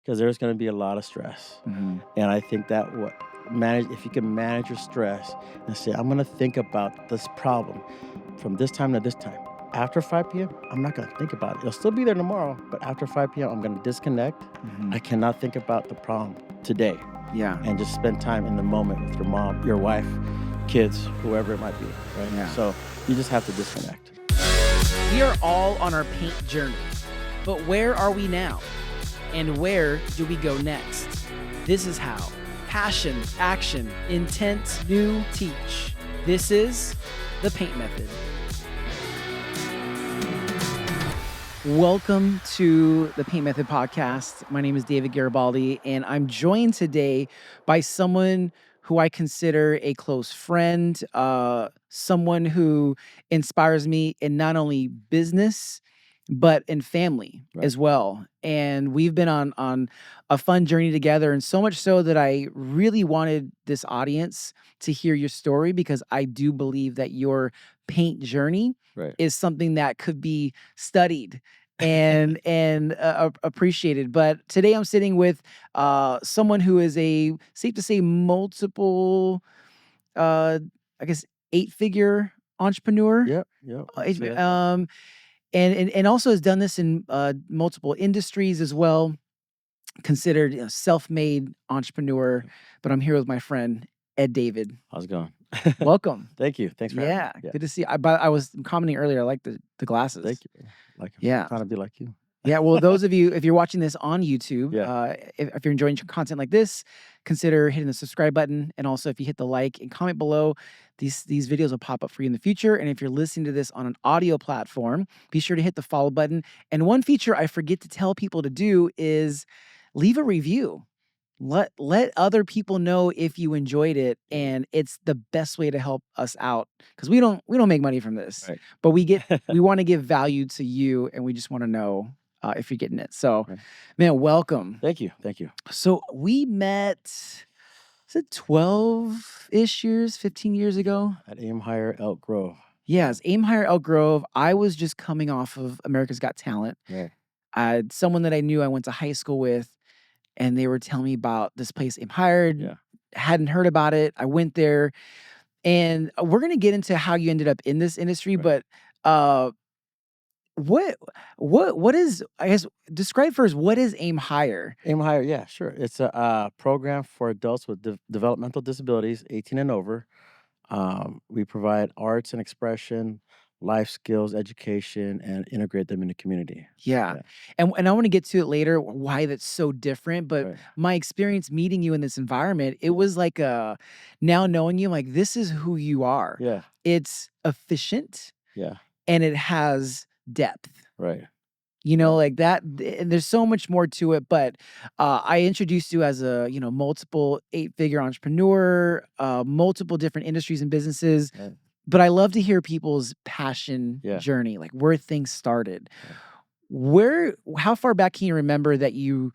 because there's going to be a lot of stress. And I think that if you can manage your stress and say, I'm going to think about this problem from this time to this time. After 5 p.m., I'm not going to think about it. It'll still be there tomorrow, but after 5 p.m., I'm going to disconnect. I cannot think about the problem today. Yeah. And just spend time in the moment with your mom, your wife, kids, whoever it might be, right? Yeah. So you just have to disconnect. We are all on our paint journey, but where are we now? And where do we go next? This is how. Passion, action, intent, new, teach. This is the Paint Method. Welcome to the Paint Method podcast. My name is David Garibaldi, and I'm joined today by someone who I consider a close friend, someone who inspires me in not only business, but in family as well. And we've been on a fun journey together, and so much so that I really wanted this audience to hear your story, because I do believe that your paint journey is something that could be studied and appreciated. But today I'm sitting with someone who is safe to say, multiple, I guess, 8-figure entrepreneur. Yep. And also has done this in multiple industries as well. Considered a self-made entrepreneur. But I'm here with my friend Ed David. How's it going? Welcome. Thank you. Thanks for having me. Good to see you. I was commenting earlier, I like the glasses. Thank you. Trying to be like you. Yeah, well, those of you, if you're watching this on YouTube, Yeah. If you're enjoying content like this, consider hitting the subscribe button. And also, if you hit the like and comment below, these videos will pop up for you in the future. And if you're listening to this on an audio platform, be sure to hit the follow button. And one feature I forget to tell people to do is leave a review. Let other people know if you enjoyed it, and it's the best way to help us out, because we don't make money from this, but we want to give value to you, and we just want to know if you're getting it. So, man, welcome. Thank you. So we met, is it 12-ish years, 15 years ago? At Aim Higher Elk Grove. Yes, Aim Higher Elk Grove. I was just coming off of America's Got Talent. Right. I had someone that I knew I went to high school with, and they were telling me about this place, Aim Higher. Yeah. Hadn't heard about it. I went there, and we're gonna get into how you ended up in this industry. But what is, I guess, describe first, what is Aim Higher? Aim Higher, yeah, sure. It's a program for adults with developmental disabilities, 18 and over. We provide arts and expression, life skills, education, and integrate them in the community. Yeah. And I want to get to it later, why that's so different. But my experience meeting you in this environment, it was like now knowing you, like, this is who you are. Yeah. It's efficient. Yeah. And it has depth. Right. You know, like that. And there's so much more to it. But I introduced you as a, multiple 8-figure entrepreneur, multiple different industries and businesses. Right. But I love to hear people's passion journey, like where things started. How far back can you remember that you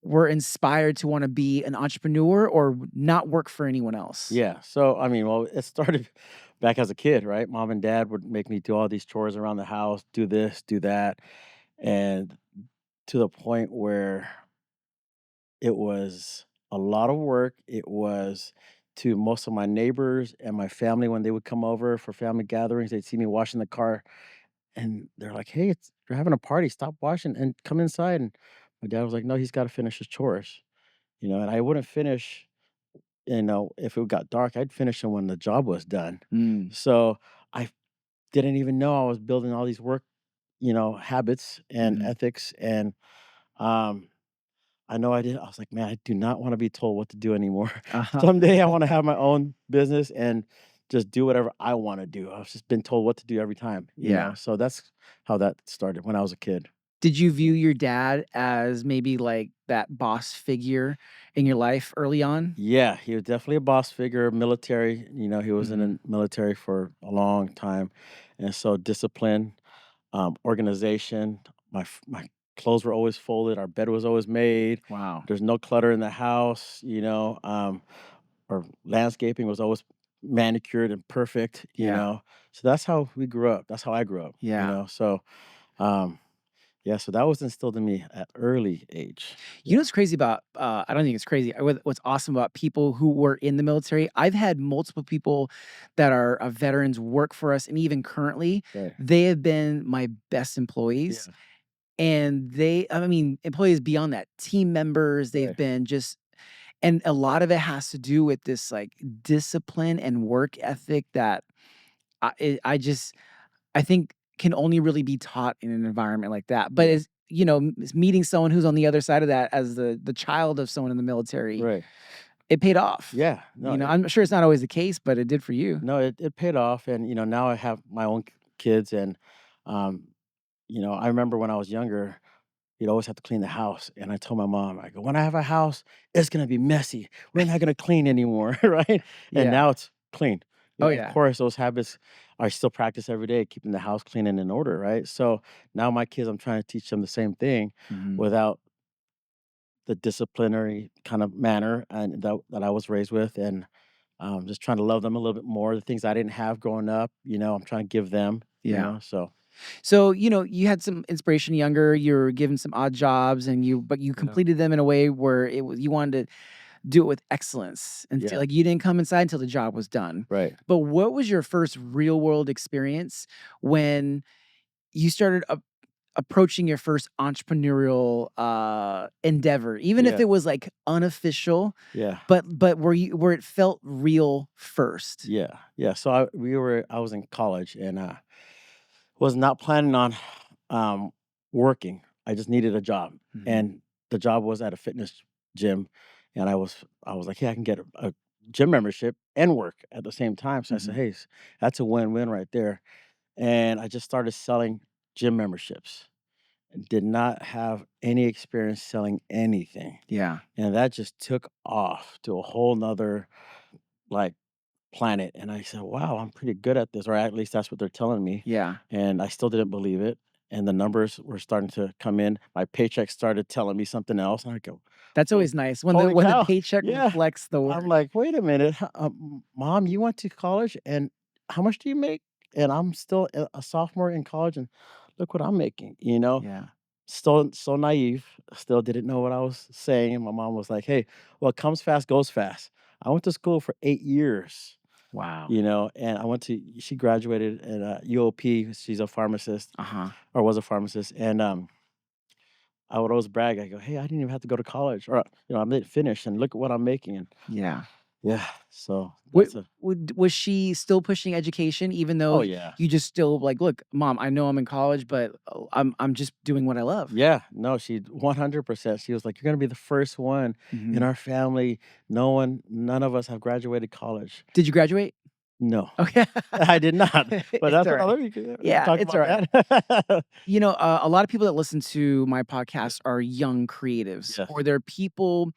were inspired to want to be an entrepreneur or not work for anyone else? Yeah. So, I mean, well, it started back as a kid, right? Mom and dad would make me do all these chores around the house, do this, do that. And to the point where it was a lot of work. It was to most of my neighbors and my family when they would come over for family gatherings. They'd see me washing the car, and they're like, "Hey, you're having a party. Stop washing and come inside." And my dad was like, "No, he's got to finish his chores." And I wouldn't finish. If it got dark, I'd finish them when the job was done. So I didn't even know I was building all these work, habits and ethics. And I know I did. I was like, man, I do not want to be told what to do anymore. Someday I want to have my own business and just do whatever I want to do. I've just been told what to do every time. So that's how that started when I was a kid. Did you view your dad as maybe like that boss figure in your life early on? Yeah, he was definitely a boss figure, military. He was in the military for a long time. And so discipline, organization, my clothes were always folded. Our bed was always made. Wow. There's no clutter in the house, or landscaping was always manicured and perfect, So that's how we grew up. That's how I grew up. Yeah. So, Yeah, so that was instilled in me at early age. You Yeah, know what's crazy about I don't think it's crazy. What's awesome about people who were in the military, I've had multiple people that are veterans work for us, and even currently, right. they have been my best employees. Yeah, And I mean, employees beyond that, team members, they've right. been just, and a lot of it has to do with this like discipline and work ethic that I just I think can only really be taught in an environment like that. But Yeah, as you know, meeting someone who's on the other side of that as the child of someone in the military, right. it paid off. Yeah, no, You know, I'm sure it's not always the case, but it did for you. it paid off, and now I have my own kids, and um, I remember when I was younger, you'd always have to clean the house. And I told my mom, I go, when I have a house, it's gonna be messy. We're not gonna clean anymore, right? And Yeah. now it's clean. Oh Of yeah. course, those habits I still practice every day, keeping the house clean and in order, right? So now my kids, I'm trying to teach them the same thing Mhm. without the disciplinary kind of manner and that I was raised with, and just trying to love them a little bit more. The things I didn't have growing up, I'm trying to give them, Yeah. So So, you had some inspiration younger, you were given some odd jobs and but you yeah, completed them in a way where it was you wanted to do it with excellence and yeah, like you didn't come inside until the job was done. right, But what was your first real world experience when you started approaching your first entrepreneurial endeavor, even if yeah, it was like unofficial, yeah. but where it felt real first? Yeah, yeah. So I was in college and was not planning on um, working. I just needed a job, Mhm. and the job was at a fitness gym, and I was like, hey, I can get a gym membership and work at the same time. So I said, Mhm. hey, that's a win-win right there. And I just started selling gym memberships. Did not have any experience selling anything, Yeah. and that just took off to a whole nother like planet, and I said, "Wow, I'm pretty good at this," or at least that's what they're telling me, Yeah. and I still didn't believe it, and the numbers were starting to come in. My paycheck started telling me something else, and I go, That's "Holy always nice holy when the cow." paycheck Yeah. reflects the I'm work. like, "Wait a minute, mom, you went to college, and how much do you make?" And I'm still a sophomore in college, and look what I'm making, Yeah. Still so naive, still didn't know what I was saying, and my mom was like, "Hey, what comes fast goes fast." I went to school for 8 years. Wow. And she graduated at UOP. She's a pharmacist Uh-huh. or was a pharmacist. And I would always brag. I go, hey, I didn't even have to go to college, or I didn't finish, and look at what I'm making. And Yeah. yeah, so Wa that's a was she still pushing education even though oh yeah, you just still like, "Look, mom, I know I'm in college, but, I'm just doing what I love." yeah. No, she 100%. She was like, you're gonna be the first one in Mhm. our family. None of us have graduated college. Did you graduate? No, Okay. I did not. But It's that's alright. another. We can Yeah, talk it's about alright. that. A lot of people that listen to my Yeah. podcast are young creatives, Yes. or they're people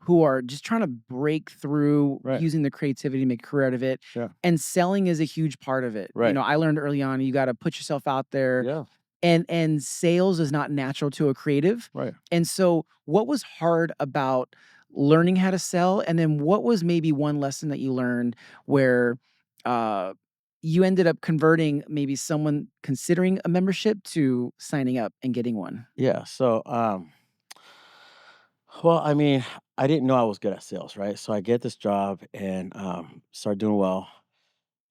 who are just trying to break through Right. using their creativity to make a career out of it. Sure. And selling is a huge part of it. Right. I learned early on you got to put yourself out there, Yeah. and sales is not natural to a creative. Right. And so, what was hard about learning how to sell? And then, what was maybe one lesson that you learned where uh, you ended up converting maybe someone considering a membership to signing up and getting one? Yeah. So, well, I mean, I didn't know I was good at sales, right? So I get this job and start doing well,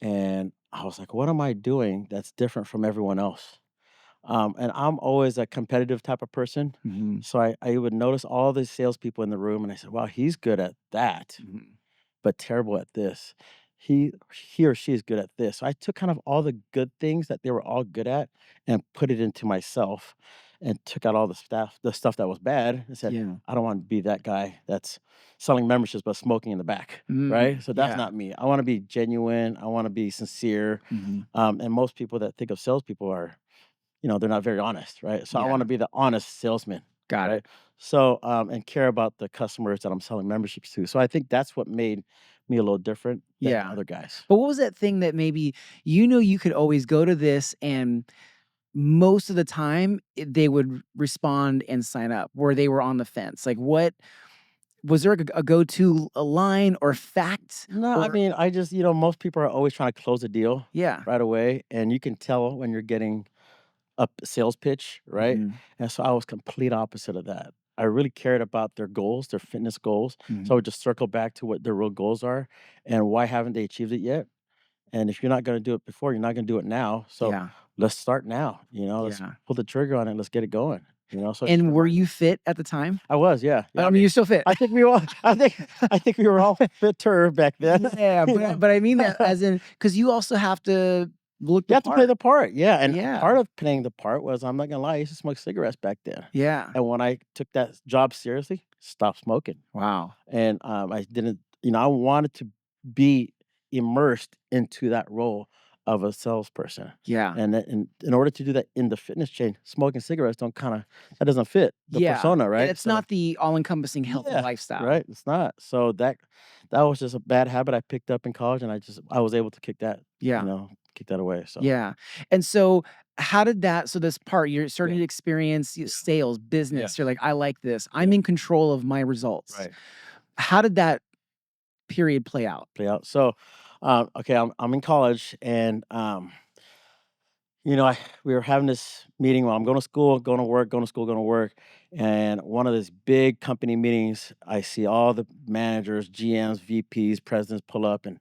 and I was like, "What am I doing that's different from everyone else?" And I'm always a competitive type of person, Mhm, so I would notice all the salespeople in the room, and I said, "Wow, he's good at that." mhm. But terrible at this. He or she is good at this. So I took kind of all the good things that they were all good at and put it into myself and took out all the stuff that was bad and said, Yeah. I don't want to be that guy that's selling memberships but smoking in the back. Right. So that's Yeah. not me. I want to be genuine. I want to be sincere. Mhm. And most people that think of salespeople are they're not very honest, right? So I Yeah. wanna be the honest salesman, Got it. right? So, and care about the customers that I'm selling memberships to. So I think that's what made me a little different than Yeah. other guys. But what was that thing that maybe you could always go to this and most of the time, they would respond and sign up where they were on the fence? Like, what was there a go-to a line or fact No, I or mean, I just most people are always trying to close a deal yeah. right away, and you can tell when you're getting a sales pitch, right? Mhm. And so I was complete opposite of that. I really cared about their goals, their fitness goals. So I Mhm. would just circle back to what their real goals are and why haven't they achieved it yet? And if you're not gonna do it before, you're not gonna do it now. So Yeah. let's start now. Let's Yeah. pull the trigger on it. Let's get it going. So it just And were reminded you me. fit at the time? I was, yeah, yeah. I I mean, mean, you're still fit. I think we all, I think we were all fitter back then. Yeah, you but I know, but I mean that as in because you also have to look you the have to play part. the part, yeah. And Yeah. part of playing the part was I'm not gonna lie, I used to smoke cigarettes back then. Yeah. And when I took that job seriously, stopped smoking. Wow. And I didn't, I wanted to be immersed into that role of a salesperson. Yeah. And in order to do that in the fitness chain, smoking cigarettes don't kind of that doesn't fit the Yeah. persona, right? It's So not the all-encompassing healthy yeah, lifestyle. right. It's not. So that was just a bad habit I picked up in college, and I was able to Yeah. kick that away. So Yeah. And so how did that so this part, you're yeah, starting to experience yeah, sales, business, you're yes, like, "I like this. yeah, I'm in control of my results." right. How did that period play out? Play out. So, okay, I'm in college, and we were having this meeting while I'm going to school, going to work, going to school, going to work. And one of these big company meetings, I see all the managers, GMs, VPs, presidents pull up and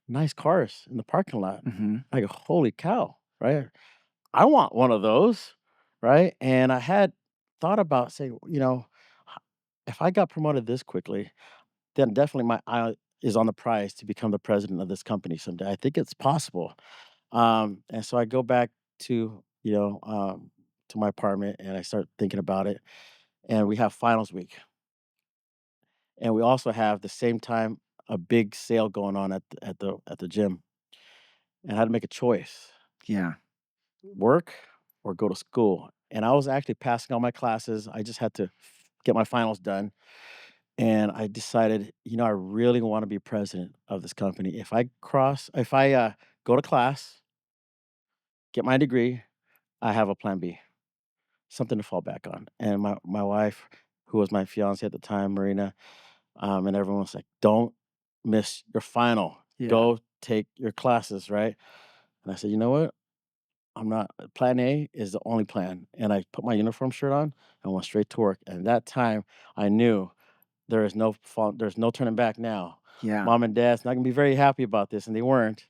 nice cars in the parking lot. Mhm. I go, holy cow, right? I want one of those, right? And I had thought about saying, "H- if I got promoted this quickly, then definitely my eye is on the prize to become the president of this company someday. I think it's possible." And so I go back to, to my apartment and I start thinking about it. And we have finals week. And we also have the same time a big sale going on at the gym. And I had to make a choice: Yeah. work or go to school. And I was actually passing all my classes. I just had to get my finals done. And I decided, I really want to be president of this company. If I go to class, get my degree, I have a plan B. Something to fall back on. And my wife, who was my fiance at the time, Marina, and everyone was like, "Don't miss your final. Yeah. Go take your classes, right?" And I said, "You know what? I'm not plan A is the only plan." And I put my uniform shirt on and went straight to work. And that time I knew there's no turning back now. Yeah. Mom and dad's not gonna be very happy about this, and they weren't.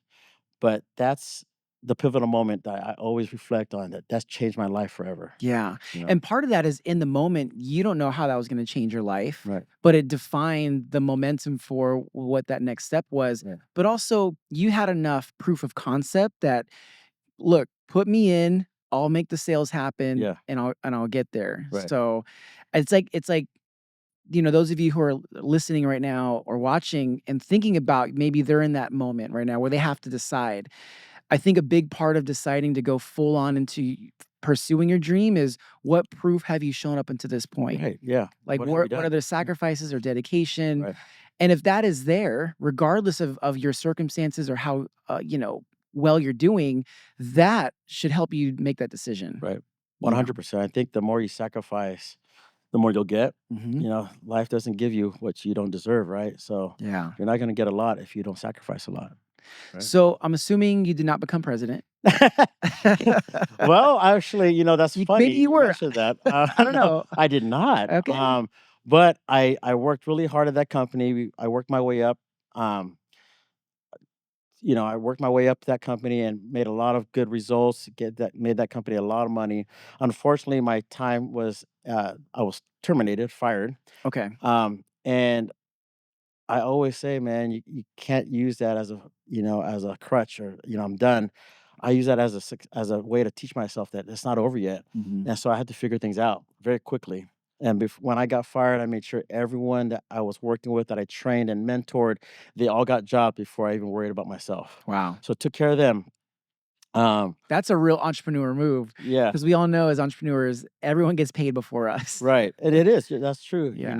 But that's the pivotal moment that I always reflect on that's changed my life forever. Yeah. You know? And part of that is in the moment, you don't know how that was gonna change your life, Right. but it defined the momentum for what that next step was. Yeah. But also, you had enough proof of concept that, "Look, put me in, I'll make the sales happen, Yeah. and I'll get there." Right. So, it's like, those of you who are listening right now or watching and thinking about maybe they're in that moment right now where they have to decide. I think a big part of deciding to go full on into pursuing your dream is what proof have you shown up until this point? Right, yeah. Like What have you what are done? the Yeah, sacrifices or dedication? right, And if that is there, regardless of your circumstances or how well you're doing, that should help you make that decision. right. You know. 100%. I think the more you sacrifice, the more you'll get. Hmm. Life doesn't give you what you don't deserve, right? So Yeah. you're not gonna get a lot if you don't sacrifice a lot, right? So I'm assuming you did not become president. Well, actually, that's funny Maybe you you were. mentioned that. I don't No, know. I did not. Okay. But I worked really hard at that company. I worked my way up. Um, I worked my way up to that company and made a lot of good results. Made that company a lot of money. Unfortunately, my time was I was terminated, fired. Okay. And I always say, man, you can't use that as a crutch or I'm done. I use that as a way to teach myself that it's not over yet. Hmm. And so I had to figure things out very quickly. And when I got fired, I made sure everyone that I was working with, that I trained and mentored, they all got jobs before I even worried about myself. Wow. So took care of them. Um, That's a real entrepreneur move yeah, because we all know as entrepreneurs, everyone gets paid before us. right. And it is. That's true. Yeah.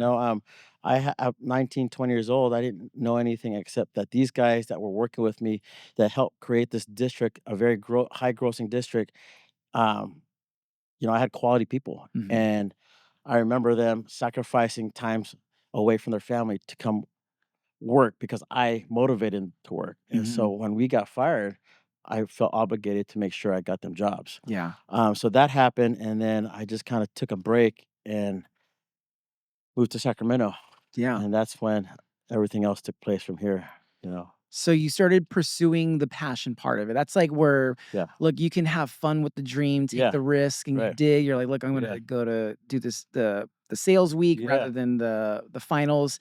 At 19, 20 years old, I didn't know anything except that these guys that were working with me that helped create this district, a very high grossing district. Um, I had quality people, Mhm. and I remember them sacrificing times away from their family to come work because I motivated them to work. And so Mhm. when we got fired, I felt obligated to make sure I got them jobs. Yeah. So that happened, and then I just kinda took a break and moved to Sacramento, Yeah. and that's when everything else took place from here, you know? So you started pursuing the passion part of it. That's like where, Yeah. look, you can have fun with the dream, take Yeah. the risk, and you Right. did. You're like, look, I'm Yeah. gonna go to do this the sales week rather Yeah. than the finals.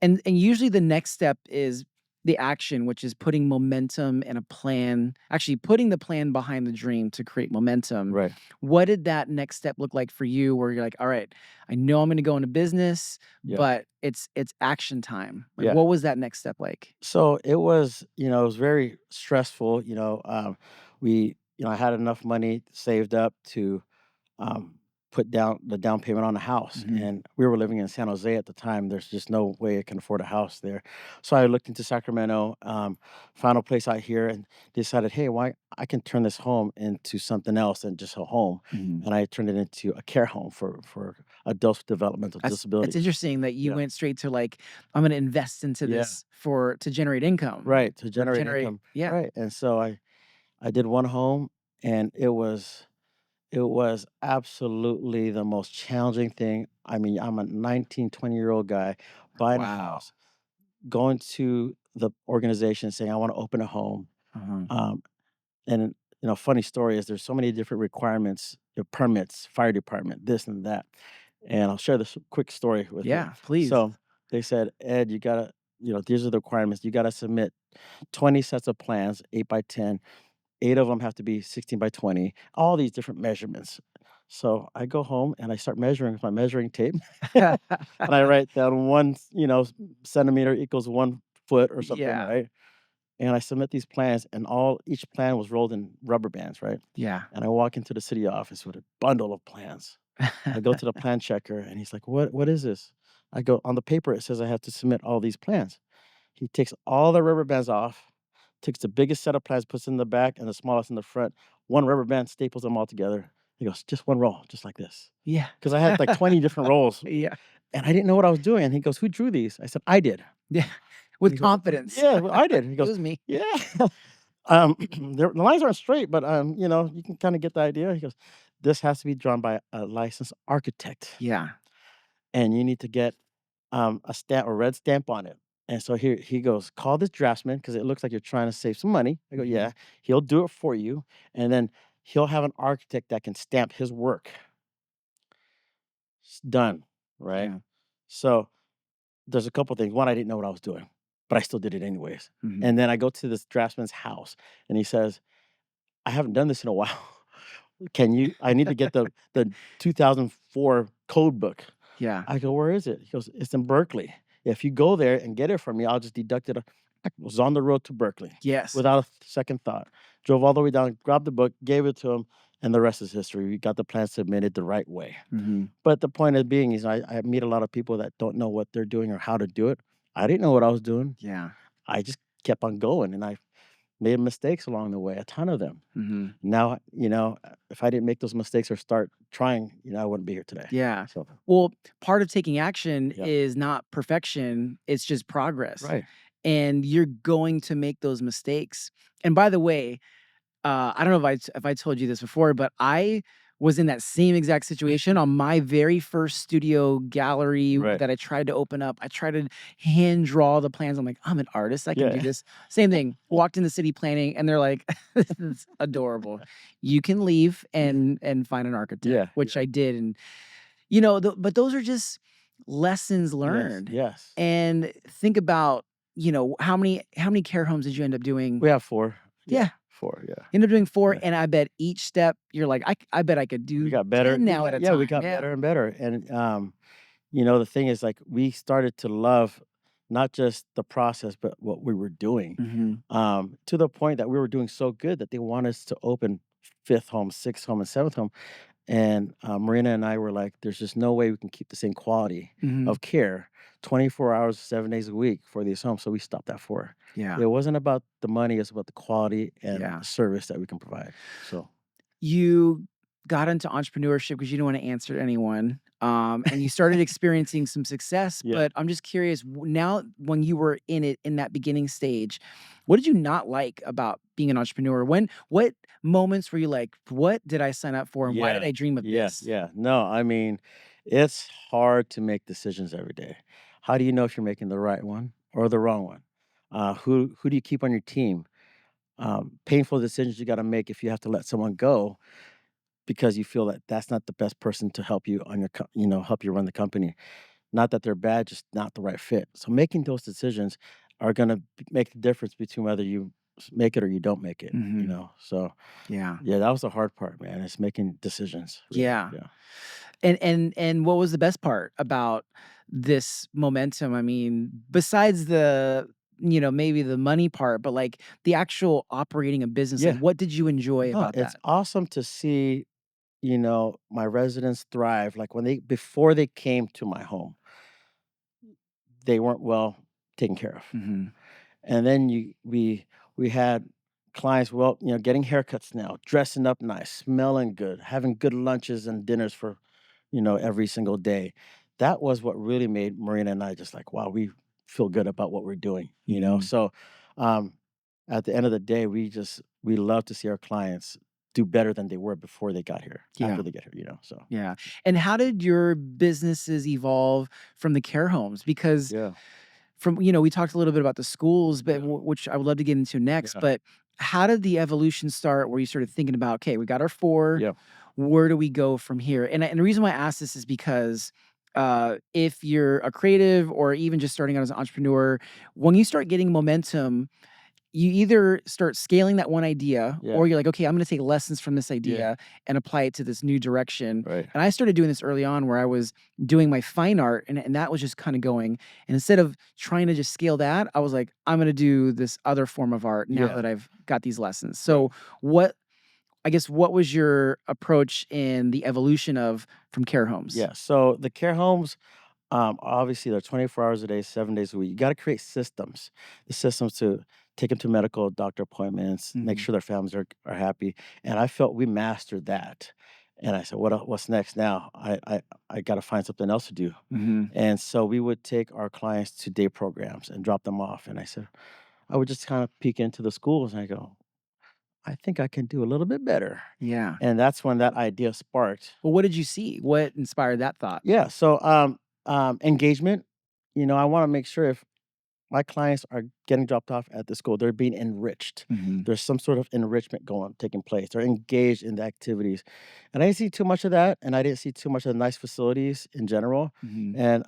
And usually the next step is the action, which is putting momentum and a plan, actually putting the plan behind the dream to create momentum. Right. What did that next step look like for you where you're like, all right, I know I'm gonna go into business, Yeah. but it's action time. Like Yeah. what was that next step like? So it was, it was very stressful, I had enough money saved up to um, put down the down payment on a house. Mhm. And we were living in San Jose at the time. There's just no way I can afford a house there. So I looked into Sacramento, found a place out here, and decided, hey, why I can turn this home into something else than just a home. Mhm. And I turned it into a care home for adults with developmental That's disabilities. interesting that you Yeah. went straight to like, I'm gonna invest into Yeah. this for to generate income Right. To or generate generate income. yeah. Right. And so I did one home, and it was absolutely the most challenging thing. I mean, I'm a 19, 20-year-old guy buying a Wow. house, going to the organization saying, I want to open a home. Uh-huh. Um, and, funny story is there's so many different requirements, permits, fire department, this and that. And I'll share this quick story with you. Yeah, please. So they said, Ed, you got to, these are the requirements. You got to submit 20 sets of plans, 8 by 10. 8 of them have to be 16 by 20, all these different measurements. So I go home and I start measuring with my measuring tape, and I write down 1, centimeter equals 1 foot or something, Yeah, right? And I submit these plans, and each plan was rolled in rubber bands, right? yeah. And I walk into the city office with a bundle of plans. I go to the plan checker, and he's like, "What is this?" I go, "On the paper, it says I have to submit all these plans." He takes all the rubber bands off, takes the biggest set of plans, puts in the back, and the smallest in the front. One rubber band, staples them all together. He goes, "Just one roll, just like this." Yeah. Because I had like 20 different rolls, Yeah, and I didn't know what I was doing. And he goes, "Who drew these?" I said, "I did." yeah. And With he goes, confidence. "Yeah, well, I did." He It goes, was me. "Yeah." The lines aren't straight, but you can kind of get the idea. He goes, "This has to be drawn by a licensed architect, Yeah. and you need to get a stamp, a red stamp on it." And so here he goes, call this draftsman because it looks like you're trying to save some money. I go, Mhm. yeah, he'll do it for you. And then he'll have an architect that can stamp his work. Done. Right. Yeah. So there's a couple things. One, I didn't know what I was doing, but I still did it anyways. Mhm. And then I go to this draftsman's house and he says, I haven't done this in a while. I need to get the 2004 code book. Yeah. I go, "Where is it?" He goes, "It's in Berkeley. If you go there and get it from me, I'll just deduct it." I was on the road to Berkeley Yes. without a second thought. Drove all the way down, grabbed the book, gave it to him, and the rest is history. We got the plan submitted the right way. Mhm. But the point of being is I meet a lot of people that don't know what they're doing or how to do it. I didn't know what I was doing. Yeah. I just kept on going, and I made mistakes along the way, a ton of them. Mhm. Now, if I didn't make those mistakes or start trying, I wouldn't be here today. Yeah. So, Well, part of taking action yeah. is not perfection, it's just progress. Right. And you're going to make those mistakes. And by the way, I don't know if I told you this before, but I was in that same exact situation on my very first studio gallery Right. that I tried to open up. I tried to hand draw the plans. I'm like, I'm an artist. I can do Yeah. this. Same thing. Walked into city planning and they're like, this is adorable. You can leave and find an architect, Yeah, which yeah. I did. And but those are just lessons Yes, learned. yes. And think about, how many care homes did you end up doing? We have 4. Yeah, Yeah, 4, yeah, end up doing 4, yeah. and I bet each step you're like, I bet I could We do got better. 10 We now at got a Yeah, we time. got Yeah. better and better, and, the thing is, like, we started to love not just the process, but what we were doing, Mhm. to the point that we were doing so good that they want us to open 5th home, 6th home, and 7th home. And, Marina and I were like, "There's just no way we can keep the same quality Mhm. of care 24 hours, 7 days a week for these homes," so we stopped at 4. Yeah. It wasn't about the money, it's about the quality and Yeah. the service that we can provide, so You got into entrepreneurship because you didn't want to answer to anyone, and you started experiencing some success. Yeah. But I'm just curious, now when you were in it in that beginning stage, what did you not like about being an entrepreneur? What moments were you like, "What did I sign up for, and why did Yeah. I dream of Yeah. this?" Yeah. No, I mean, it's hard to make decisions every day. How do you know if you're making the right one or the wrong one? Who do you keep on your team? Painful decisions you got to make if you have to let someone go because you feel that that's not the best person to help you on help you run the company. Not that they're bad, just not the right fit. So making those decisions are going to make the difference between whether you make it or you don't make it. Mhm. So Yeah. yeah, that was the hard part, man. It's making decisions, really. Yeah. Yeah. And what was the best part about this momentum? I mean, besides the, maybe the money part, but, like, the actual operating a business, like, Yeah. what did you enjoy No, about it's that? awesome to see, my residents thrive. Like when before they came to my home, they weren't well taken care of. Mhm. And then we had clients, well, getting haircuts now, dressing up nice, smelling good, having good lunches and dinners for, every single day. That was what really made Marina and I just like, wow, we feel. Good about what we're doing. Mhm. So um at the end of the day, we love to see our clients do better than they were before they got here, Yeah. after they get here. So Yeah. And how did your businesses evolve from the care homes? Because yeah, we talked a little bit about the schools, but yeah, which I would love to get into next, yeah, but how did the evolution start where you started thinking about, okay, we got our four, yeah, where do we go from here? And the reason why I ask this is because if you're a creative or even just starting out as an entrepreneur, when you start getting momentum, you either start scaling that one idea yeah, or you're like, okay, I'm going to take lessons from this yeah, idea and apply it to this new direction. right. And I started doing this early on where I was doing my fine art and that was just kind of going. And instead of trying to just scale that, I was like, I'm going to do this other form of art now Yeah, that I've got these lessons. right. So, what was your approach in the evolution of from care homes? Yeah. So the care homes, obviously, they're 24 hours a day, 7 days a week. You got to create systems, the systems to take them to medical doctor appointments, make Hmm. sure their families are happy. And I felt we mastered that. And I said, what's next now? I got to find something else to do. Hmm. And so we would take our clients to day programs and drop them off. And I said, I would just kind of peek into the schools and I go, I think I can do a little bit better. Yeah. And that's when that idea sparked. Well, what did you see? What inspired that thought? Yeah. So, engagement. I want to make sure if my clients are getting dropped off at the school, they're being enriched. Hmm. There's some sort of enrichment taking place. They're engaged in the activities, and I didn't see too much of that, and I didn't see too much of the nice facilities in general. Hmm. And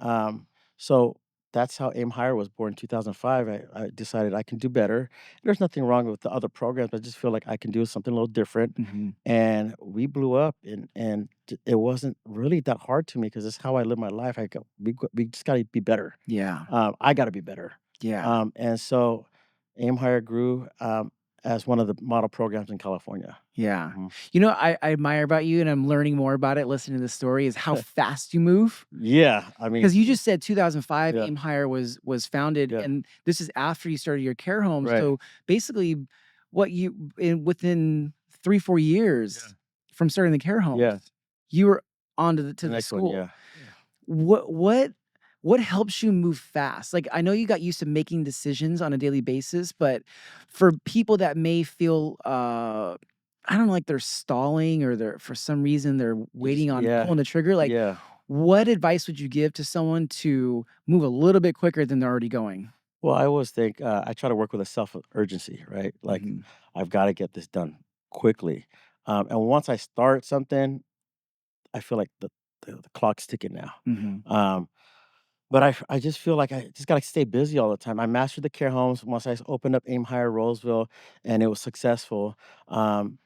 so that's how Aim Higher was born in 2005. I decided I can do better. There's nothing wrong with the other programs. I just feel like I can do something a little different, Hmm. and we blew up. And it wasn't really that hard to me because it's how I live my life. I go, we just got to be better. Yeah. I got to be better. Yeah. And so Aim Higher grew as one of the model programs in California. Yeah. Mhm. I admire about you, and I'm learning more about it listening to the story, is how fast you move. Yeah, I mean, Because you just said 2005, yeah, Aim Higher was founded, yeah, and this is after you started your care home. right, So basically, within 3-4 years yeah, from starting the care homes, yeah. you were onto The the next one, school. yeah, yeah. What what what helps you move fast? Like, I know you got used to making decisions on a daily basis, but for people that may feel, I don't know, like they're stalling or they're for some reason they're waiting on Yeah, pulling the trigger, like, yeah. what advice would you give to someone to move a little bit quicker than they're already going? Well, I always think I try to work with a self urgency, right? Like Mhm. I've got to get this done quickly. And once I start something, I feel like the clock's ticking now. Mhm. Um, But I just feel like I just gotta stay busy all the time. I mastered the care homes once opened up Aim Higher Roseville, and it was successful. Um,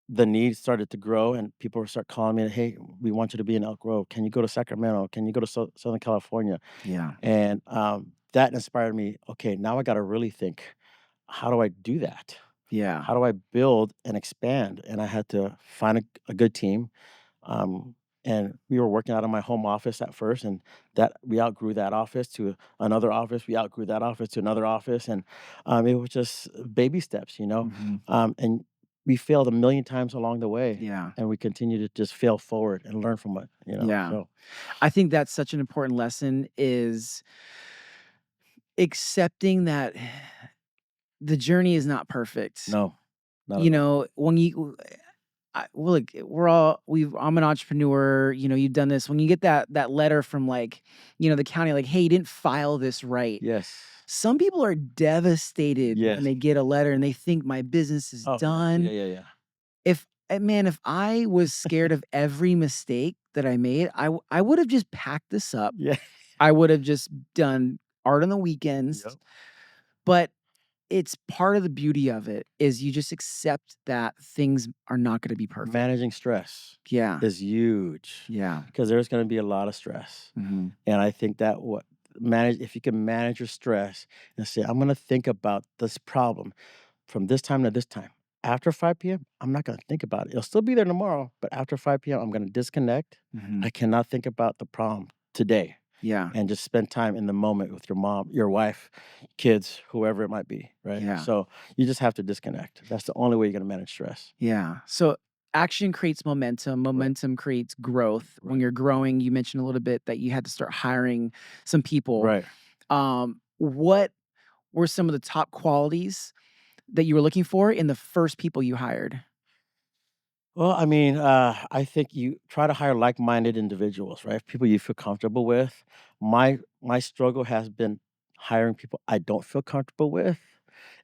the need started to grow, and people would start calling me, "Hey, we want you to be in Elk Grove. Can you go to Sacramento? Can you go to Southern California?" Yeah. And that inspired me. Okay, now I got to really think, how do I do that? Yeah. How do I build and expand? And I had to find a good team. Um, and we were working out of my home office at first, and that we outgrew that office to another office. We outgrew that office to another office, and it was just baby steps. Mhm. And we failed a million times along the way, Yeah. and we continue to just fail forward and learn from it, Yeah. so I think that's such an important lesson is accepting that the journey is not perfect. no, not at all. When well, look, I'm an entrepreneur, you've done this. When you get that letter from like, the county, like, hey, you didn't file this right. Yes. Some people are devastated when Yes. they get a letter and they think my business is Oh, yeah. Yeah, done. yeah, yeah. If I was scared of every mistake that I made, I would have just packed this up. Yeah. I would have just done art on the weekends. Yep. But it's part of the beauty of it is you just accept that things are not gonna be perfect. Managing stress Yeah. is huge Yeah. because there's gonna be a lot of stress, Mhm. and I think that what manage if you can manage your stress and say, "I'm gonna think about this problem from this time to this time. After 5 PM, I'm not gonna think about it. It'll still be there tomorrow, but after 5 PM, I'm gonna disconnect. Mhm. I cannot think about the problem today." Yeah. And just spend time in the moment with your mom, your wife, kids, whoever it might be, right? Yeah. So you just have to disconnect. That's the only way you're gonna manage stress. Yeah. So action creates momentum. Right, Momentum creates growth. When right, you're growing, you mentioned a little bit that you had to start hiring some people. right. What were some of the top qualities that you were looking for in the first people you hired? Well, I mean, I think you try to hire like-minded individuals, right? People you feel comfortable with. My struggle has been hiring people I don't feel comfortable with.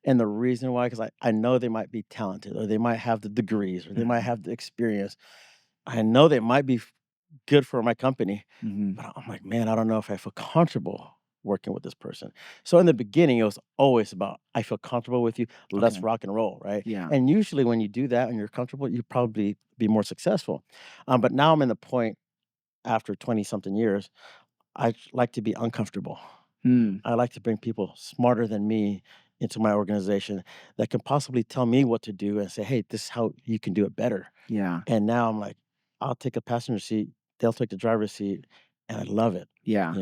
And the reason why, because I know they might be talented or they might have the degrees or they might Mhm. have the experience. I know they might be good for my company, Mhm. but I'm like, man, I don't know if I feel comfortable working with this person. So in the beginning, it was always about, I feel comfortable with you. Let's Okay. rock and roll, right? Yeah. And usually when you do that and you're comfortable, you probably be more successful. But now I'm in the point after 20 something years, like to be uncomfortable. Mm. I like to bring people smarter than me into my organization that can possibly tell me what to do and say, hey, this is how you can do it better. Yeah. And now I'm like, I'll take a passenger seat, they'll take the driver's seat, and I love it, Yeah.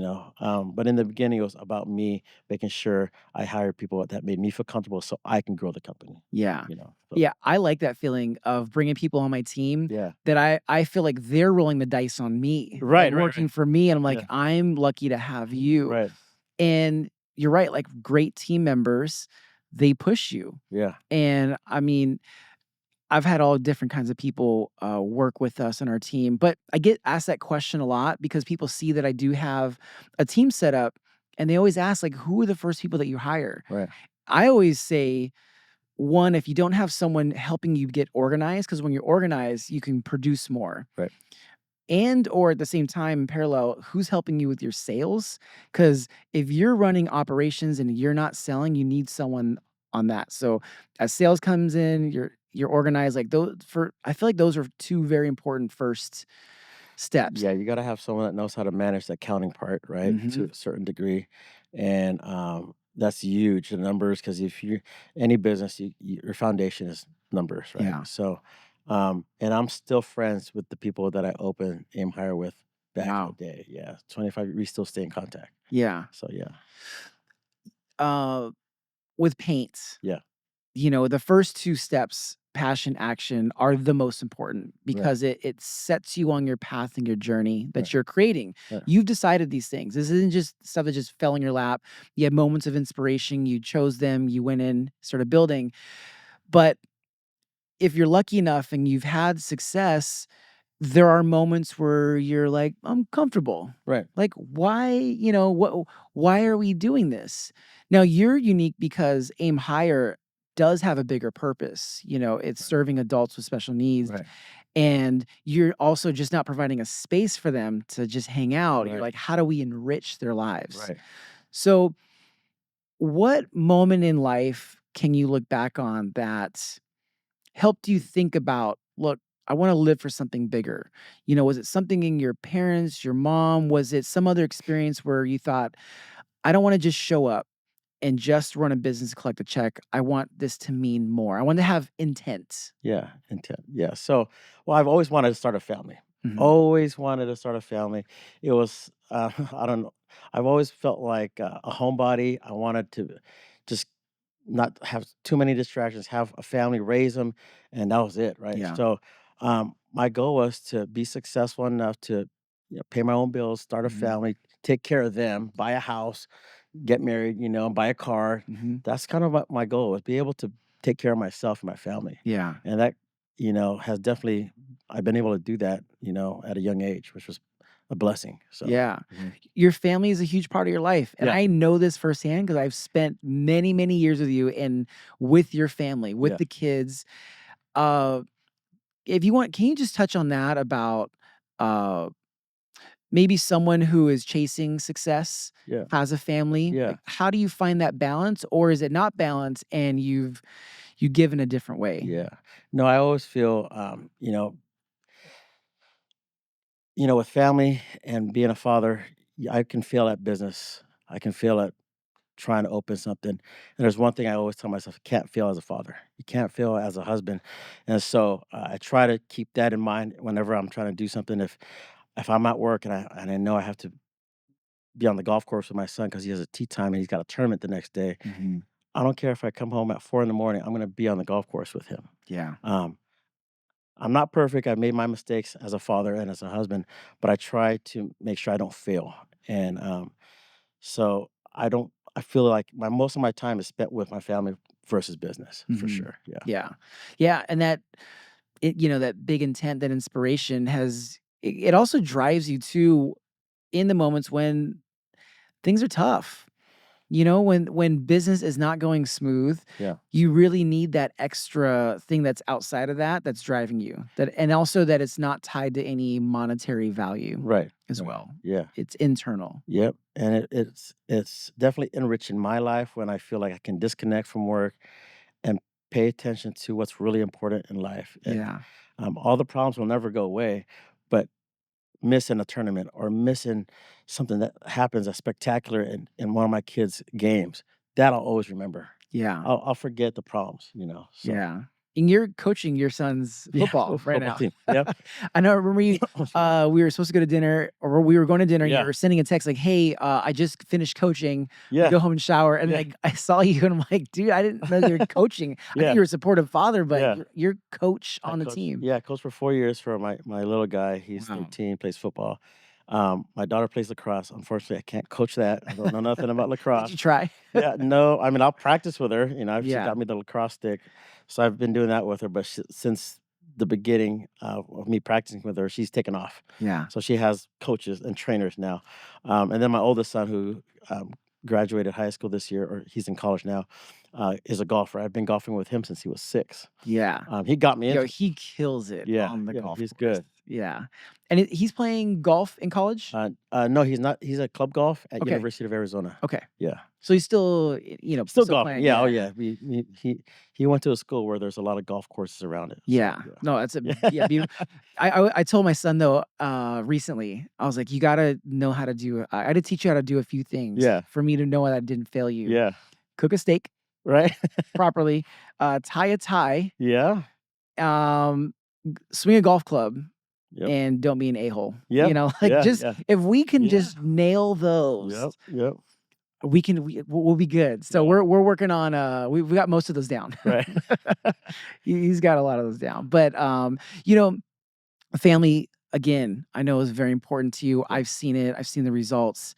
but in the beginning, it was about me making sure I hired people that made me feel comfortable so I can grow the company, Yeah. so Yeah, I like that feeling of bringing people on my team yeah. that I feel like they're rolling the dice on me, like, Right, right, working right. for me, and I'm like, Yeah, "I'm lucky to have you." right. And you're right, like, great team members, they push you. Yeah, And, I mean, I've had all different kinds of people, work with us on our team, but I get asked that question a lot because people see that I do have a team set up, and they always ask, like, "Who are the first people that you hire?" right, I always say, one, if you don't have someone helping you get organized, because when you're organized, you can produce more. right, And or at the same time, in parallel, who's helping you with your sales? Because if you're running operations and you're not selling, you need someone on that. So as sales comes in, you're organized. Like those for I feel like those are two very important first steps. yeah, you gotta have someone that knows how to manage the accounting part, right, to Mhm. a certain degree, and, that's huge, the numbers, because if you any business, your foundation is numbers, right? Yeah. So, and I'm still friends with the people that I opened Aim Higher with back in the Wow. day, yeah, 25 we still stay in contact. Yeah. So, yeah, Uh, with paint. yeah, The first 2 steps, passion, action, are the most important right, because it sets you on your path and your journey right, that you're creating. right, You've decided these things. This isn't just stuff that just fell in your lap. You had moments of inspiration, you chose them, you went in, started building. But if you're lucky enough and you've had success, there are moments where you're like, "I'm comfortable." right, Like, why are we doing this? Now, you're unique because Aim Higher does have a bigger purpose. It's right, serving adults with special needs, right, and you're also just not providing a space for them to just hang out. You're right, like, "How do we enrich their lives?" right. So, what moment in life can you look back on that helped you think about, look, I want to live for something bigger? Was it something in your parents, your mom? Was it some other experience where you thought, I don't want to just show up and just run a business, collect a check. I want this to mean more. I want to have intent. Yeah, intent. Yeah. So, well, I've always wanted to start a family. Mhm. Always wanted to start a family. It was, I don't know. I've always felt like a homebody. I wanted to just not have too many distractions, have a family, raise them, and that was it, right? Yeah. So, my goal was to be successful enough to, pay my own bills, start a Mhm. family, take care of them, buy a house, get married, buy a car. Mhm. That's kind of what my goal was, be able to take care of myself and my family. Yeah. And that, has definitely I've been able to do that, at a young age, which was a blessing. So, Yeah. mhm. Your family is a huge part of your life, and Yeah, I know this firsthand because 'cause I've spent many, many years with you and with your family, with yeah, the kids. Uh, if you want, can you just touch on that about, uh, maybe someone who is chasing success, yeah, has a family? yeah, Like, how do you find that balance, or is it not balance and you give in a different way? yeah. No, I always feel, with family and being a father, I can feel that business. I can feel it trying to open something. And there's one thing I always tell myself: you can't fail as a father. You can't fail as a husband. And so I try to keep that in mind whenever I'm trying to do something. If I'm at work and I know I have to be on the golf course with my son because he has a tea time and he's got a tournament the next day, Mhm. I don't care if I come home at 4 in the morning. I'm going to be on the golf course with him. Yeah. Um, I'm not perfect. I've made my mistakes as a father and as a husband, but I try to make sure I don't fail. And so I don't. I feel like my most of my time is spent with my family versus business for Mhm. sure. Yeah. Yeah. Yeah, and that big intent, that inspiration it also drives you to in the moments when things are tough. When business is not going smooth, Yeah. you really need that extra thing that's outside of that's driving you. And also that it's not tied to any monetary value Right. as Right. well. Yeah. It's internal. Yep. And it's definitely enriching my life when I feel like I can disconnect from work and pay attention to what's really important in life. And Yeah. all the problems will never go away, but missing a tournament or missing something that happens that's spectacular in one of my kids' games, that I'll always remember. Yeah. I'll forget the problems. So Yeah. And you're coaching your son's yeah, football right football now. team. Yep. I know, remember we were supposed to go to dinner or we were going to dinner and you Yeah. were sending a text like, "Hey, I just finished coaching. Yeah. Go home and shower." And Yeah. I saw you and I'm like, "Dude, I didn't know you were coaching. I think Yeah. you're a supportive father, but Yeah. you're coach I on the coached team." yeah, I coached for 4 years for my little guy. He's Wow. 13, plays football. My daughter plays lacrosse. Unfortunately, I can't coach that. I don't know nothing about Did you lacrosse. try? Yeah, no, I mean, I'll practice with her, she Yeah. got me the lacrosse stick, so I've been doing that with her, but since the beginning, of me practicing with her, she's taken off. Yeah. So she has coaches and trainers now. And then my oldest son who, graduated high school this year, or he's in college now, is a golfer. I've been golfing with him since he was 6. Yeah. He got me Yo, into he kills it Yeah, on the yeah, golf he's course. good. Yeah. And he's playing golf in college? No, he's not. He's at club golf at Okay. University of Arizona. Okay. Yeah. So he's still, Still still golfing. playing. Yeah, oh, Yeah. yeah. He went to a school where there's a lot of golf courses around it, so, Yeah. yeah. No, that's a Yeah. yeah, beautiful. I told my son though, recently, I was like, "You gotta know how to do I had to teach you how to do a few things Yeah, for me to know that I didn't fail you. yeah. Cook a steak Right? properly, tie a tie, Yeah. um, swing a golf club, Yep. and don't be an a-hole." Yeah. Like, Yeah, just yeah. if we can Yeah. just nail those, Yep, yep. we'll be good. So Yeah. we're working on, we got most of those down. Right. He's got a lot of those down. But, you know family, again, I know is very important to you. Yeah. I've seen it. I've seen the results.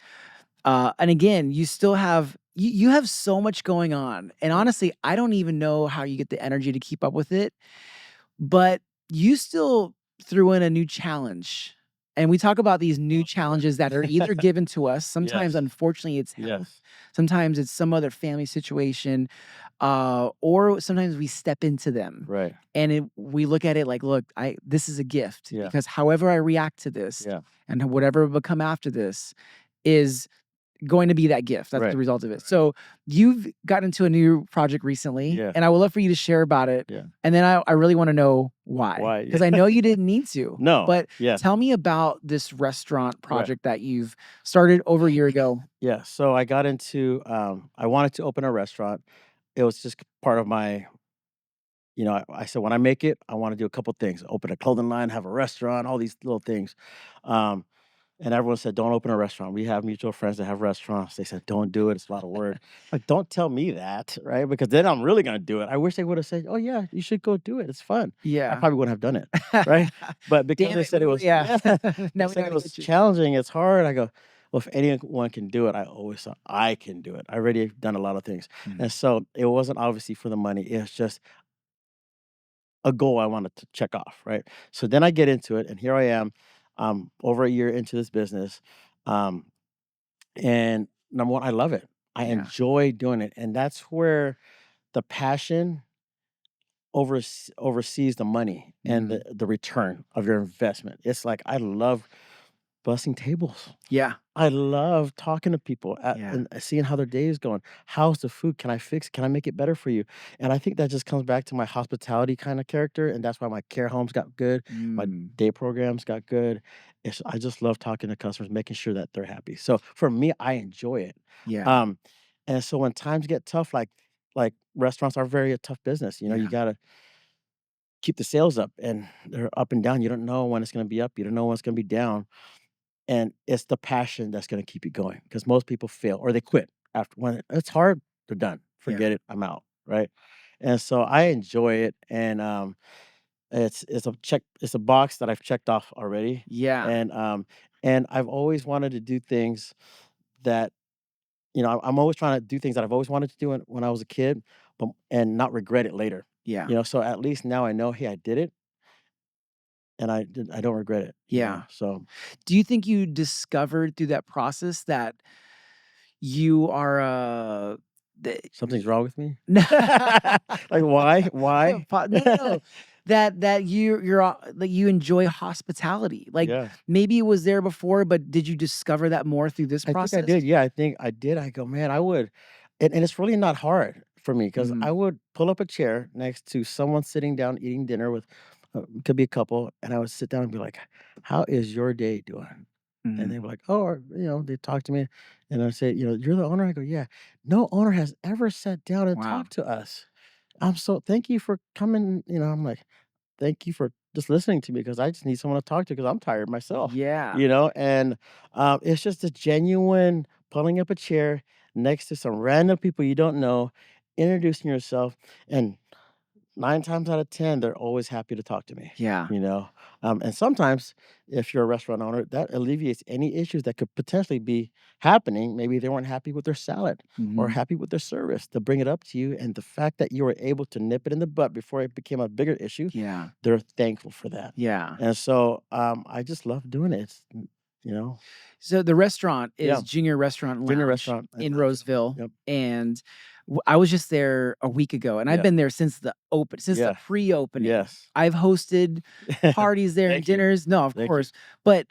And again, you have so much going on. And Yeah. honestly, I don't even know how you get the energy to keep up with it. But you still threw in a new challenge. And we talk about these new Oh, boy. challenges that are either given to us. Sometimes, Yes. unfortunately, it's health. Yes. Sometimes it's some other family situation, or sometimes we step into them, Right. and we look at it like, look, this is a gift Yeah. because however I react to this, Yeah. and whatever will come after this, is going to be that gift. That's the Right. result of it. Right. So you've gotten into a new project recently, Yeah. and I would love for you to share about it. Yeah. And then I really want to know why, Why? because I know you didn't need to. No. But Yeah. tell me about this restaurant Right. project that you've started over a year ago. Yeah, so I got into, I wanted to open a restaurant. It was just part of my I said, "When I make it, I wanna do a couple things, open a clothing line, have a restaurant, all these little things." Um and everyone said, "Don't open a restaurant." We have mutual friends that have restaurants. They said, "Don't do it. It's a lot of work." Like, don't tell me that, right? Because then I'm really gonna do it. I wish they would have said, "Oh yeah, you should go do it. It's fun." I Yeah. probably wouldn't have done it, right? But because Damn they it, said it was, yeah. yeah, they Now we know said how it to was get you. challenging. It's hard. I go, well, if anyone can do it, I always thought I can do it. I already done a lot of things, Mm, and so it wasn't obviously for the money. It's just a goal I wanted to check off, right? So then I get into it, and here I am, over a year into this business, um, and number one, I love it. I yeah. enjoy doing it, and that's where the passion oversees the money and Mhm. the return of your investment. It's like I love bussing tables. Yeah. I love talking to people Yeah. and seeing how their day is going. How's the food? Can I fix? Can I make it better for you? And I think that just comes back to my hospitality kind of character, and that's why my care homes got good, my Mm. day programs got good. I just love talking to customers, making sure that they're happy. So for me, I enjoy it. Yeah. Um, and so when times get tough, like restaurants are very a tough business. You know, you Yeah. gotta keep the sales up, and they're up and down. You don't know when it's gonna be up. You don't know when it's gonna be down, and it's the passion that's gonna keep you going. Because most people fail or they quit after when it's hard, they're done. Yeah. Forget it, I'm out, right? And so I enjoy it, and, it's a box that I've checked off already, Yeah. and I've always wanted to do things that I'm always trying to do things that I've always wanted to do when I was a kid, but and not regret it later, Yeah. so at least now I know, "Hey, I did it, and I don't regret it," Yeah. so Do you think you discovered through that process that you are, the something's wrong with me? No. Like, why? Why? No. That you're, like, you enjoy hospitality. Like, Yeah. maybe it was there before, but did you discover that more through this I think I process? did, yeah, I think I did. I go, "Man, I would," and it's really not hard for me because I Mhm. would pull up a chair next to someone sitting down eating dinner with could be a couple, and I would sit down and be like, "How is your day doing?" And Mhm. they were like, "Oh," or, they talk to me, and I say, "You're the owner?" I go, "Yeah." No owner has ever sat down and Wow. talked to us. Thank you for coming, I'm like, "Thank you for just listening to me because I just need someone to talk to because I'm tired myself," Yeah. and, it's just a genuine pulling up a chair next to some random people you don't know, introducing yourself, and 9 times out of 10, they're always happy to talk to me, Yeah. and sometimes, if you're a restaurant owner, that alleviates any issues that could potentially be happening. Maybe they weren't happy with their salad or Mhm. happy with their service. To bring it up to you, and the fact that you were able to nip it in the butt before it became a bigger issue, Yeah. they're thankful for that. Yeah. And so, I just love doing it. So the restaurant Yeah, is Junior Restaurant and junior Lounge restaurant and in lounge, yep, Roseville, yep, and I was just there a week ago, and I've yeah, been there since the yeah, pre-opening. yes. I've hosted parties there and Thank you, dinners. No, of thank you. course, but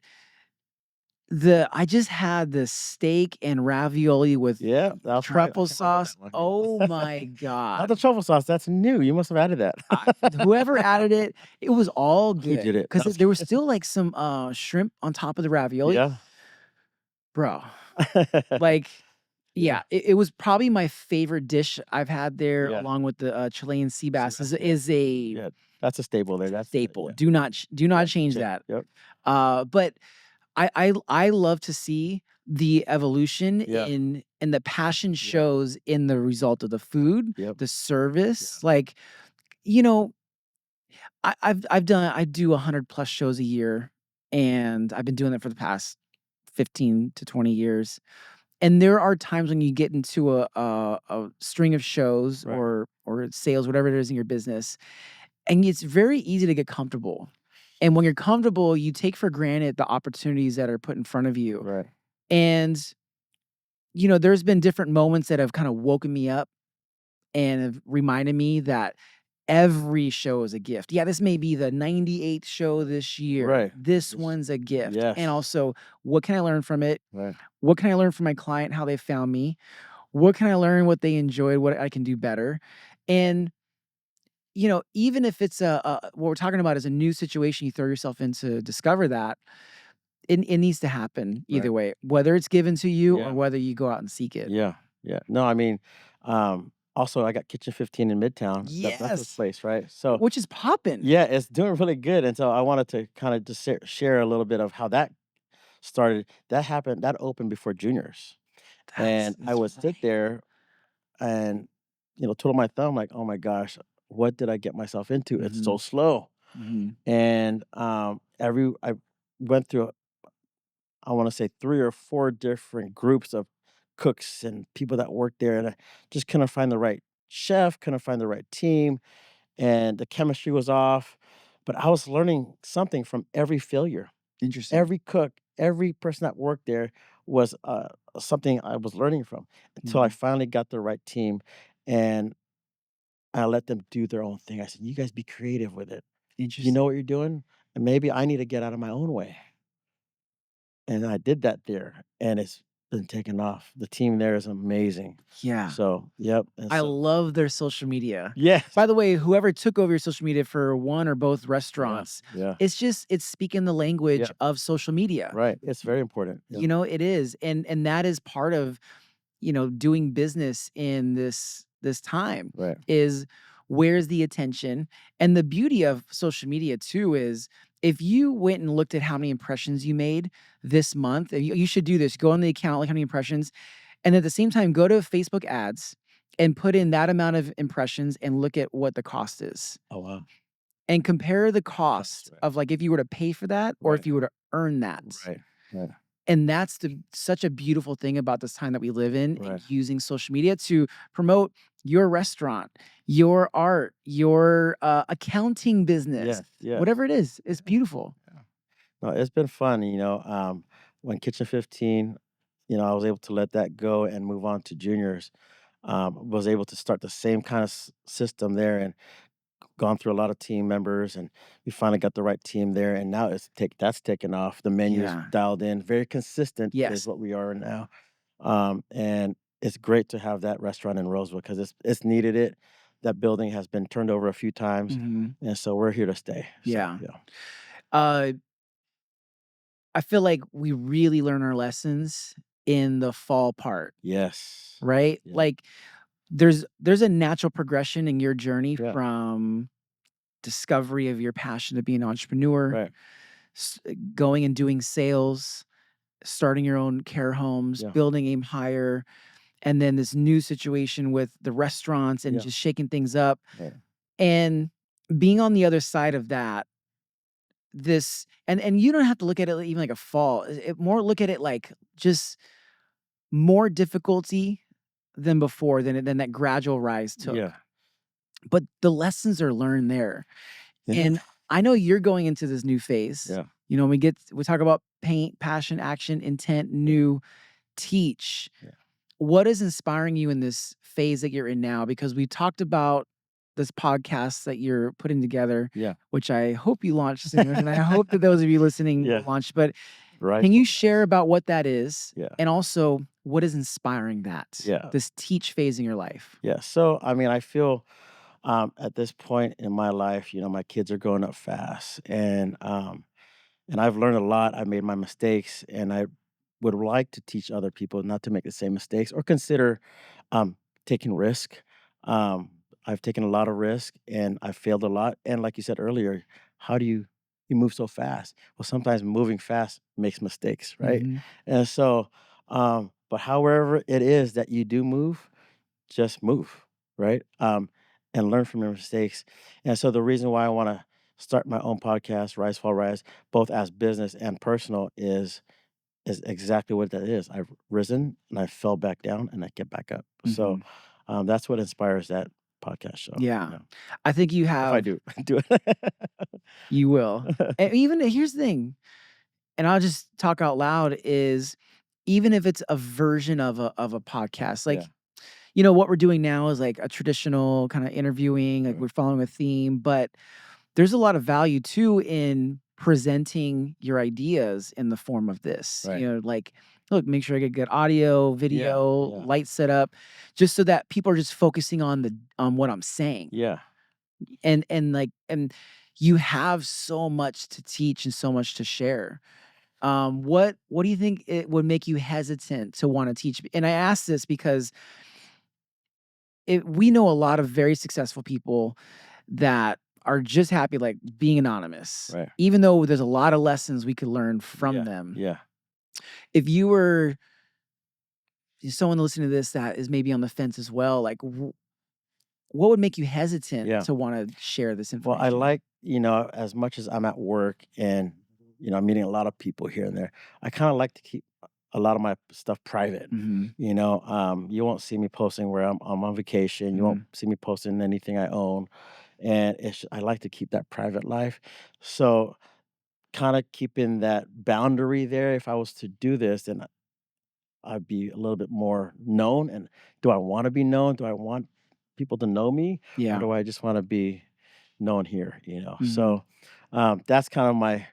I just had the steak and ravioli with Yeah, that was I truffle came up with sauce. that one, Oh my Not the god. truffle sauce, that's new, you must have added that. I Whoever added it, it was all Who good did it? because there was still, like, some, shrimp on top of the ravioli. Yeah. Bro, like, Yeah, yeah, it was probably my favorite dish I've had there yeah. along with the, Chilean sea Sea bass bass, yeah, is a yeah. That's a staple there, that's the staple. yeah, Do not yeah, change check, that. yep, But I love to see the evolution yeah, in the passion yeah, shows in the result of the food, yep, the yeah, service. Like, you know, I do 100 plus shows a year, and I've been doing it for the past 15 to 20 years. And there are times when you get into a string of shows right, or sales, whatever it is in your business, and it's very easy to get comfortable. And when you're comfortable, you take for granted the opportunities that are put in front of you. right, And, there's been different moments that have kind of woken me up and have reminded me that every show is a gift. Yeah, this may be the 98th show this year. right. This This one's a gift. And yes, also, what can I learn from it? right, What can I learn from my client, how they found me? What can I learn, what they enjoyed, what I can do better? And, even if it's what we're talking about is a new situation you throw yourself in to discover that, it needs to happen right, either way, whether it's given to you or yeah, whether you go out and seek it. yeah, yeah. No, I mean, also, I got Kitchen 15 in Midtown, that's a Yes, place, right? So, which is popping. yeah, it's doing really good, and so I wanted to kinda just share a little bit of how that started that happened that opened before juniors, and I That's would sit right. there and, twiddle my thumb like, "Oh my gosh, what did I get myself into? It's so Mhm, slow." mhm, And, I went through, I wanna say 3 or 4 different groups of cooks and people that worked there, and I just couldn't find the right chef, couldn't find the right team, and the chemistry was off, but I was learning something from every failure. interesting. Every cook, every person that worked there was, something I was learning from until I Mhm, finally got the right team, and I let them do their own thing. I said, "You guys be creative with it. You know interesting. what you're doing? And maybe I need to get out of my own way." And I did that there, and it's been taking off. The team there is amazing. Yeah. So, yep, and I so love their social media. yes. By the way, whoever took over your social media for one or both Yeah, restaurants, yeah, it's speaking the language yeah, of social media. right. It's very important. Yeah, It is, and that is part of, doing business in this time right. is where's the attention? And the beauty of social media too is if you went and looked at how many impressions you made this month, and you should do this, go on the account, like how many impressions, and at the same time, go to Facebook ads and put in that amount of impressions and look at what the cost is. Oh, wow. And compare the Cost, cost right, of like if you were to pay for that or right, if you were to earn that. right, right, And that's such a beautiful thing about this time that we live in and right. using social media to promote your restaurant, your art, your accounting business, Yes, yes. whatever it is. It's Yeah, beautiful. yeah. No, it's been fun, when Kitchen 15, I was able to let that go and move on to juniors, was able to start the same kind of system there and gone through a lot of team members, and we finally got the right team there, and now that's taken off. The menu's Yeah. dialed in, very consistent is Yes. what we are now. And it's great to have that restaurant in Roseville because it's needed it. That building has been turned over a few times, Mhm. and so we're here to stay. So Yeah. yeah. Uh, I feel like we really learn our lessons in the fall part, Yes. right? Yeah. Like there's a natural progression in your journey Yeah. from discovery of your passion to be an entrepreneur, Right. going and doing sales, starting your own care homes, Yeah. building Aim Higher, and then this new situation with the restaurants and Yeah. just shaking things up. Right. And being on the other side of that, this and you don't have to look at it even like a fall. More look at it like just more difficulty than before than that gradual rise Yeah. took. But the lessons are learned there. Yeah. And I know you're going into this new phase. Yeah. We talk about paint, passion, action, intent, new, teach. Yeah. What is inspiring you in this phase that you're in now? Because we talked about this podcast that you're putting together, Yeah. which I hope you launch soon. And I hope that those of you listening will Yeah. launch. But Rise can for you share rise. about what that is? Yeah. And also, what is inspiring that, Yeah. this teach phase in your life? Yeah. So I mean, I feel at this point in my life, my kids are growing up fast, and I've learned a lot. I made my mistakes, and I would like to teach other people not to make the same mistakes or consider um, taking risk. Um, I've taken a lot of risk, and I failed a lot. And like you said earlier, how do you move so fast? Well, sometimes moving fast makes mistakes, right? Mhm, And so, but however it is that you do move, just move, right? And learn from your mistakes. And so the reason why I want to start my own podcast, Rise Fall Rise, both as business and personal, is exactly what that is. I've risen and I fell back down and I get back up. So mhm. that's what inspires that podcast show. Yeah. Yeah. I think you If I have do do it. you will. And even here's the thing, and I'll just talk out loud, is even if it's a version of a podcast, Yeah. like, what we're doing now is like a traditional kinda interviewing, like, Right. we're following a theme, but there's a lot of value too in presenting your ideas in the form of this, Right. like, "Look, make sure I get good audio, Yeah. video, Yeah. light setup," just so that people are just focusing on what I'm saying. Yeah. And you have so much to teach and so much to share. What do you think it would make you hesitant to wanna teach? And I ask this because we know a lot of very successful people that are just happy, like, being anonymous, Right. even though there's a lot of lessons we could learn from Yeah. them. Yeah. If you were someone listening to this that is maybe on the fence as well, like what would make you hesitant Yeah. to want to share this Well, I information? like, as much as I'm at work and, I'm meeting a lot of people here and there, I kind of like to keep a lot of my stuff private. Mhm. You won't see me posting where I'm on vacation. You won't Mhm. see me posting anything I own. And I like to keep that private life. So kind of keeping that boundary there. If I was to do this, then I'd be a little bit more known. And do I want to be known? Do I want people to know me? Or Yeah. do I just want to be known here? Mhm. So that's kind of my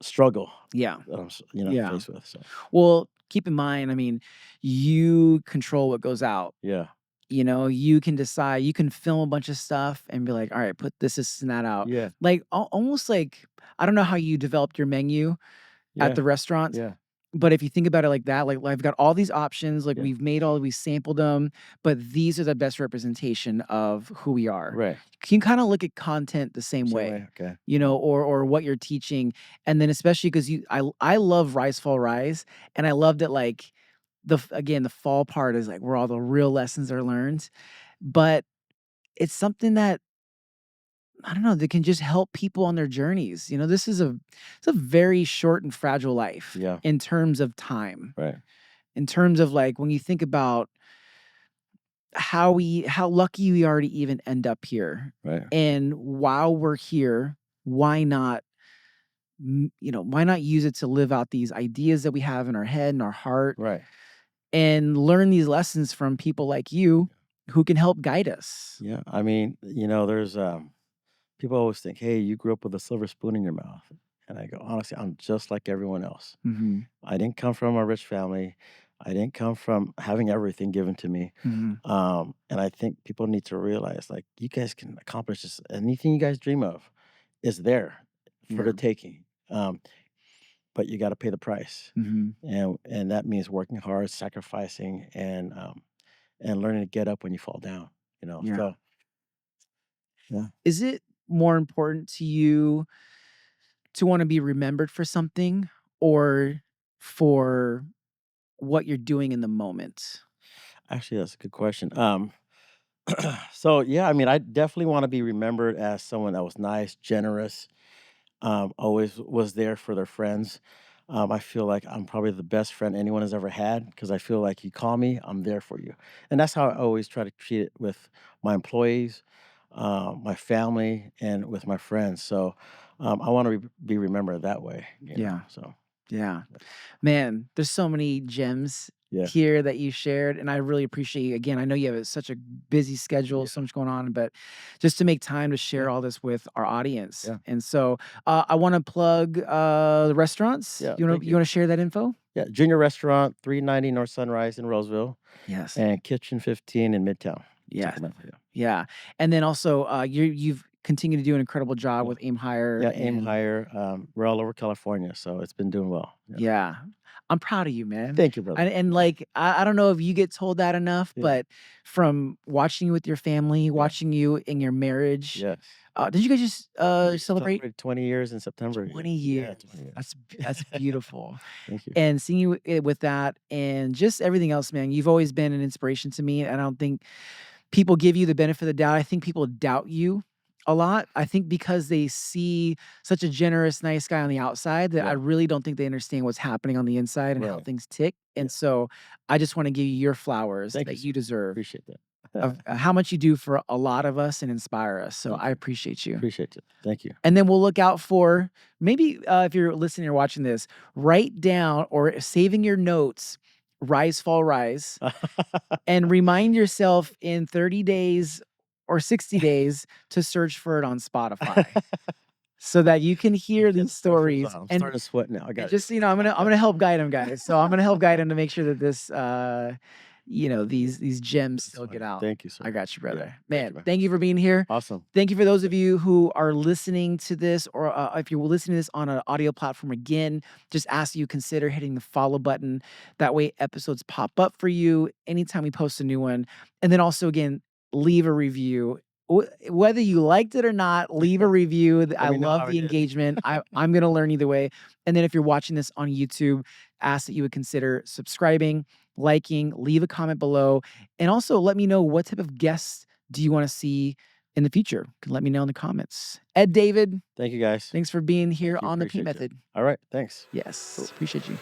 struggle Yeah. that I'm, Yeah. faced with. So Well, keep in mind, I mean, you control what goes out. yeah, You can decide, you can film a bunch of stuff and be like, all right, put this and that out. yeah, Like almost like, I don't know how you developed your menu at yeah, the restaurant. yeah, But if you think about it like that, like I've got all these options, like yeah. we sampled them, but these are the best representation of who we are. Right. You can kind of look at content the same Same way, way. Okay. or what you're teaching. And then especially because I love Rise Fall Rise. And I loved it like again, the fall part is like where all the real lessons are learned. But it's something that I don't know, that can just help people on their journeys. This is it's a very short and fragile life Yeah. in terms of time, Right. in terms of like when you think about how lucky we are to even end up here. Right. And while we're here, why not why not use it to live out these ideas that we have in our head and our heart Right. and learn these lessons from people like you who can help guide us. Yeah. I mean, there's people always think, "Hey, you grew up with a silver spoon in your mouth," and I go, honestly, I'm just like everyone else. Mhm. I didn't come from a rich family. I didn't come from having everything given to me. Mhm. And I think people need to realize, like, you guys can accomplish this. Anything you guys dream of is there for Yeah. the taking. But you got to pay the price, Mhm. and that means working hard, sacrificing, and learning to get up when you fall down. Yeah. So yeah, Is it more important to you to wanna be remembered for something or for what you're doing in the moment? actually, that's a good question. So yeah, I mean, I definitely want to be remembered as someone that was nice, generous, always was there for their friends. I feel like I'm probably the best friend anyone has ever had because I feel like you call me, I'm there for you. And that's how I always try to treat it with my employees, my family, and with my friends. So I want to be remembered that way. Yeah. So Yeah. Man, there's so many gems yeah, here that you shared, and I really appreciate you. Again, I know you have such a busy schedule, so yeah, much going on, but just to make time to yeah, share all this with our audience. yeah, And so, I wanna plug, the restaurants. yeah. You wanna Thank you you. wanna share that info? Yeah, Junior Restaurant, 390 North Sunrise in Roseville, Yes. and Kitchen 15 in Midtown, Yes. Sacramento. Yeah, Yeah. And then also, you've continued to do an incredible job yeah. with Aim Higher Yeah, aim and higher. We're all over California, so it's been doing well. Yeah. yeah. I'm proud of you, man. Thank you, brother. And like, I don't know if you get told that enough, Yeah, but from watching you with your family, yeah, watching you in your marriage, yes. did you guys just, We just celebrate celebrated 20 years in September. Yeah, 20 yeah, years? 20 years. That's beautiful. Thank you. And seeing you, with that and just everything else, man, you've always been an inspiration to me, and I don't think people give you the benefit of the doubt. I think people doubt you a lot. I think because they see such a generous, nice guy on the outside that I Yeah, really don't think they understand what's happening on the inside and how right. things tick. Yeah. And so I just want to give you your flowers Thank you, that sir. you deserve Appreciate that. of how much you do for a lot of us and inspire us. So Thank I you. appreciate you. Appreciate it. Thank you. And then we'll look out for maybe if you're listening or watching this, write down or saving your notes, Rise, Fall, Rise, and remind yourself in 30 days or 60 days to search for it on Spotify so that you can hear Get these the pressure's stories on. I'm and starting to sweat now. I got it. just I'm gonna help guide them, guys. So I'm gonna help guide them to make sure that this Yeah, these gems that's still get funny. out. Thank you, sir. I got you, Yeah. brother. Thank you, Man, man. thank you for being here. Awesome. Thank you for those of you who are listening to this, or if you're listening to this on an audio platform again, just ask you consider hitting the follow button. That way, episodes pop up for you anytime we post a new one. And then also, again, leave a review. Whether you liked it or not, leave a review. Let I me know love how it the is. engagement. I'm gonna learn either way. And then if you're watching this on YouTube, ask that you would consider subscribing, liking, leave a comment below, and also let me know what type of guests do you want to see in the future. You can let me know in the comments. Ed, David, Thank you, guys. thanks for being here Thank you. on the P Appreciate you. Method. All right. Thanks. Yes, appreciate you.